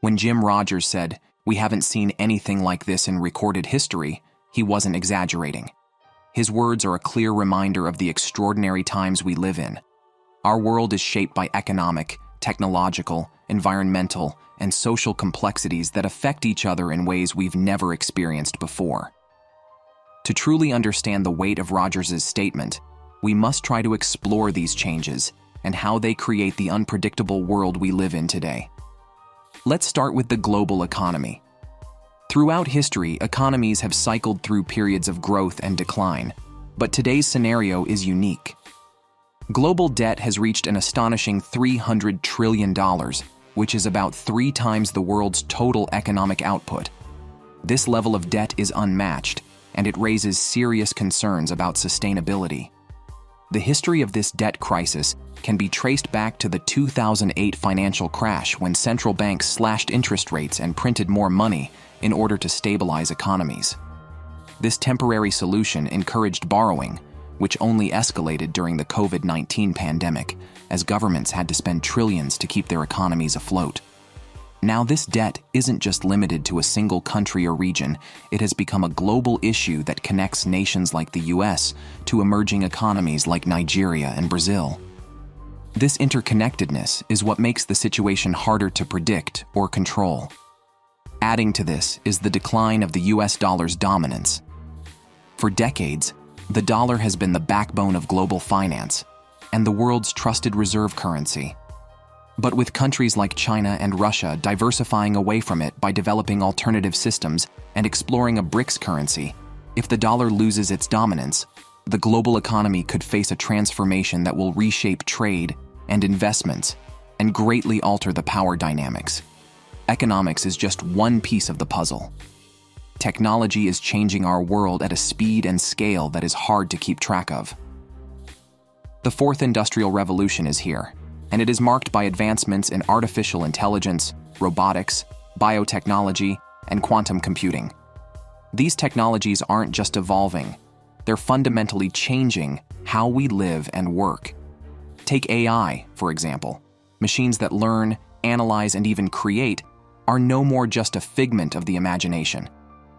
When Jim Rogers said, "We haven't seen anything like this in recorded history," he wasn't exaggerating. His words are a clear reminder of the extraordinary times we live in. Our world is shaped by economic, technological, environmental, and social complexities that affect each other in ways we've never experienced before. To truly understand the weight of Rogers's statement, we must try to explore these changes and how they create the unpredictable world we live in today. Let's start with the global economy. Throughout history, economies have cycled through periods of growth and decline, but today's scenario is unique. Global debt has reached an astonishing $300 trillion, which is about 3 times the world's total economic output. This level of debt is unmatched, and it raises serious concerns about sustainability. The history of this debt crisis can be traced back to the 2008 financial crash, when central banks slashed interest rates and printed more money in order to stabilize economies. This temporary solution encouraged borrowing, which only escalated during the COVID-19 pandemic, as governments had to spend trillions to keep their economies afloat. Now, this debt isn't just limited to a single country or region. It has become a global issue that connects nations like the US to emerging economies like Nigeria and Brazil. This interconnectedness is what makes the situation harder to predict or control. Adding to this is the decline of the US dollar's dominance. For decades, the dollar has been the backbone of global finance and the world's trusted reserve currency. But with countries like China and Russia diversifying away from it by developing alternative systems and exploring a BRICS currency, if the dollar loses its dominance, the global economy could face a transformation that will reshape trade and investments and greatly alter the power dynamics. Economics is just one piece of the puzzle. Technology is changing our world at a speed and scale that is hard to keep track of. The fourth industrial revolution is here, and it is marked by advancements in artificial intelligence, robotics, biotechnology, and quantum computing. These technologies aren't just evolving, they're fundamentally changing how we live and work. Take AI, for example. Machines that learn, analyze, and even create are no more just a figment of the imagination.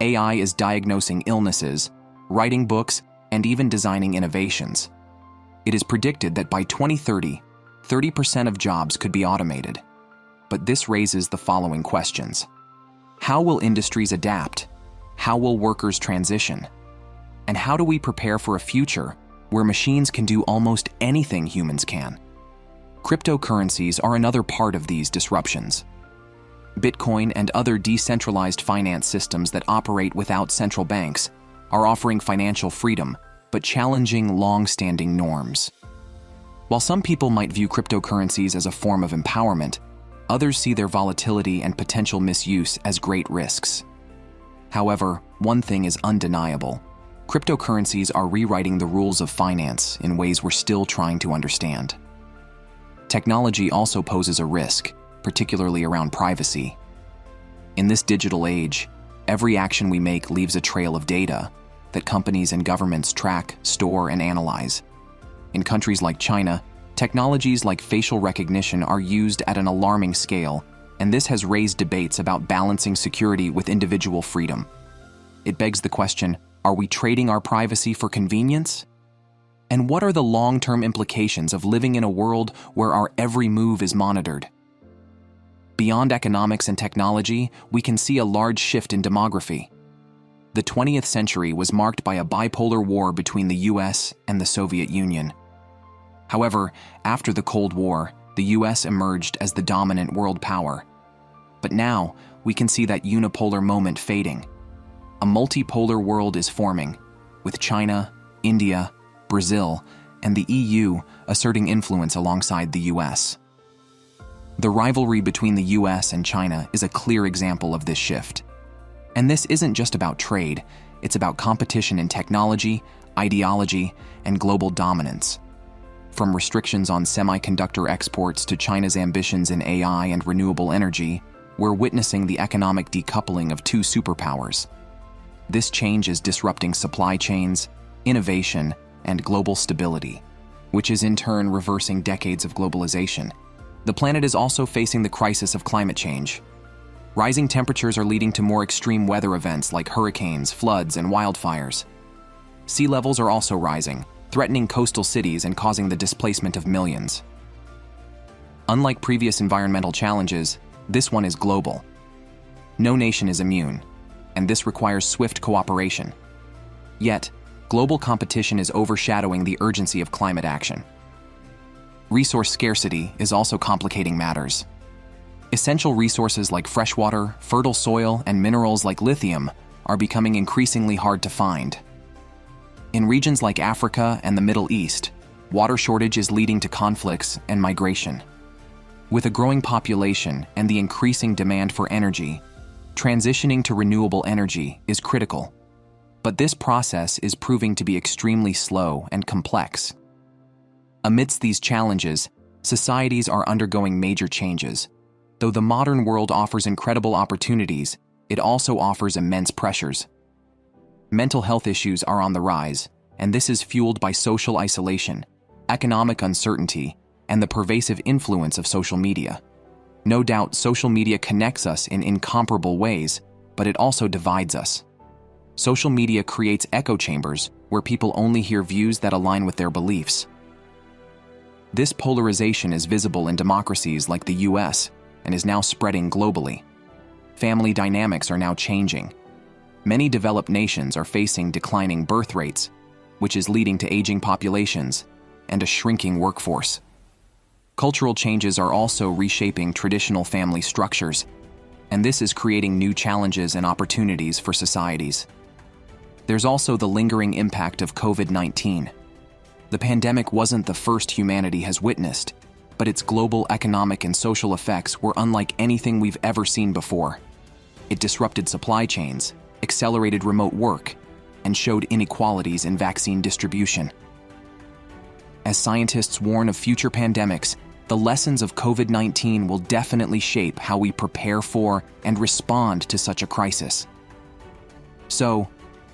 AI is diagnosing illnesses, writing books, and even designing innovations. It is predicted that by 2030, 30% of jobs could be automated. But this raises the following questions. How will industries adapt? How will workers transition? And how do we prepare for a future where machines can do almost anything humans can? Cryptocurrencies are another part of these disruptions. Bitcoin and other decentralized finance systems that operate without central banks are offering financial freedom, but challenging long-standing norms. While some people might view cryptocurrencies as a form of empowerment, others see their volatility and potential misuse as great risks. However, one thing is undeniable. Cryptocurrencies are rewriting the rules of finance in ways we're still trying to understand. Technology also poses a risk, particularly around privacy. In this digital age, every action we make leaves a trail of data that companies and governments track, store, and analyze. In countries like China, technologies like facial recognition are used at an alarming scale, and this has raised debates about balancing security with individual freedom. It begs the question, are we trading our privacy for convenience? And what are the long-term implications of living in a world where our every move is monitored? Beyond economics and technology, we can see a large shift in demography. The 20th century was marked by a bipolar war between the US and the Soviet Union. However, after the Cold War, the US emerged as the dominant world power. But now, we can see that unipolar moment fading. A multipolar world is forming, with China, India, Brazil, and the EU asserting influence alongside the US. The rivalry between the US and China is a clear example of this shift. And this isn't just about trade, it's about competition in technology, ideology, and global dominance. From restrictions on semiconductor exports to China's ambitions in AI and renewable energy, we're witnessing the economic decoupling of two superpowers. This change is disrupting supply chains, innovation, and global stability, which is in turn reversing decades of globalization. The planet is also facing the crisis of climate change. Rising temperatures are leading to more extreme weather events like hurricanes, floods, and wildfires. Sea levels are also rising, threatening coastal cities and causing the displacement of millions. Unlike previous environmental challenges, this one is global. No nation is immune, and this requires swift cooperation. Yet, global competition is overshadowing the urgency of climate action. Resource scarcity is also complicating matters. Essential resources like freshwater, fertile soil, and minerals like lithium are becoming increasingly hard to find. In regions like Africa and the Middle East, water shortage is leading to conflicts and migration. With a growing population and the increasing demand for energy, transitioning to renewable energy is critical. But this process is proving to be extremely slow and complex. Amidst these challenges, societies are undergoing major changes. Though the modern world offers incredible opportunities, it also offers immense pressures. Mental health issues are on the rise, and this is fueled by social isolation, economic uncertainty, and the pervasive influence of social media. No doubt, social media connects us in incomparable ways, but it also divides us. Social media creates echo chambers where people only hear views that align with their beliefs. This polarization is visible in democracies like the US and is now spreading globally. Family dynamics are now changing. Many developed nations are facing declining birth rates, which is leading to aging populations and a shrinking workforce. Cultural changes are also reshaping traditional family structures, and this is creating new challenges and opportunities for societies. There's also the lingering impact of COVID-19. The pandemic wasn't the first humanity has witnessed, but its global economic and social effects were unlike anything we've ever seen before. It disrupted supply chains, accelerated remote work, and showed inequalities in vaccine distribution. As scientists warn of future pandemics, the lessons of COVID-19 will definitely shape how we prepare for and respond to such a crisis. So,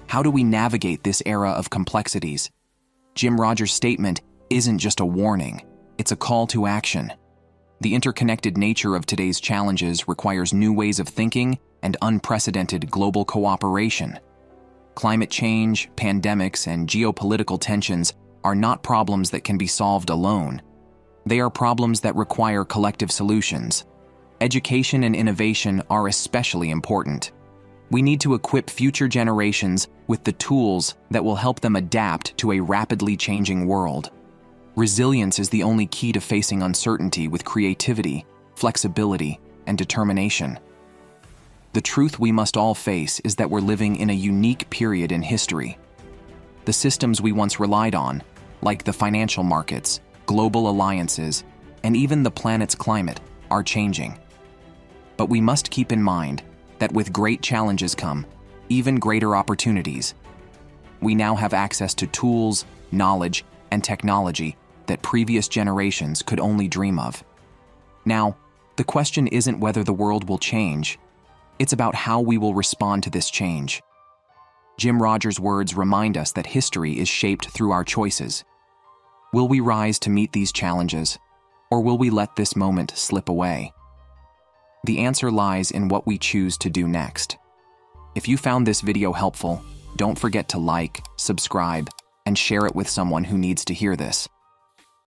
how do we navigate this era of complexities? Jim Rogers' statement isn't just a warning, it's a call to action. The interconnected nature of today's challenges requires new ways of thinking and unprecedented global cooperation. Climate change, pandemics, and geopolitical tensions are not problems that can be solved alone. They are problems that require collective solutions. Education and innovation are especially important. We need to equip future generations with the tools that will help them adapt to a rapidly changing world. Resilience is the only key to facing uncertainty with creativity, flexibility, and determination. The truth we must all face is that we're living in a unique period in history. The systems we once relied on, like the financial markets, global alliances, and even the planet's climate, are changing. But we must keep in mind that with great challenges come even greater opportunities. We now have access to tools, knowledge, and technology that previous generations could only dream of. Now, the question isn't whether the world will change, it's about how we will respond to this change. Jim Rogers' words remind us that history is shaped through our choices. Will we rise to meet these challenges, or will we let this moment slip away? The answer lies in what we choose to do next. If you found this video helpful, don't forget to like, subscribe, and share it with someone who needs to hear this.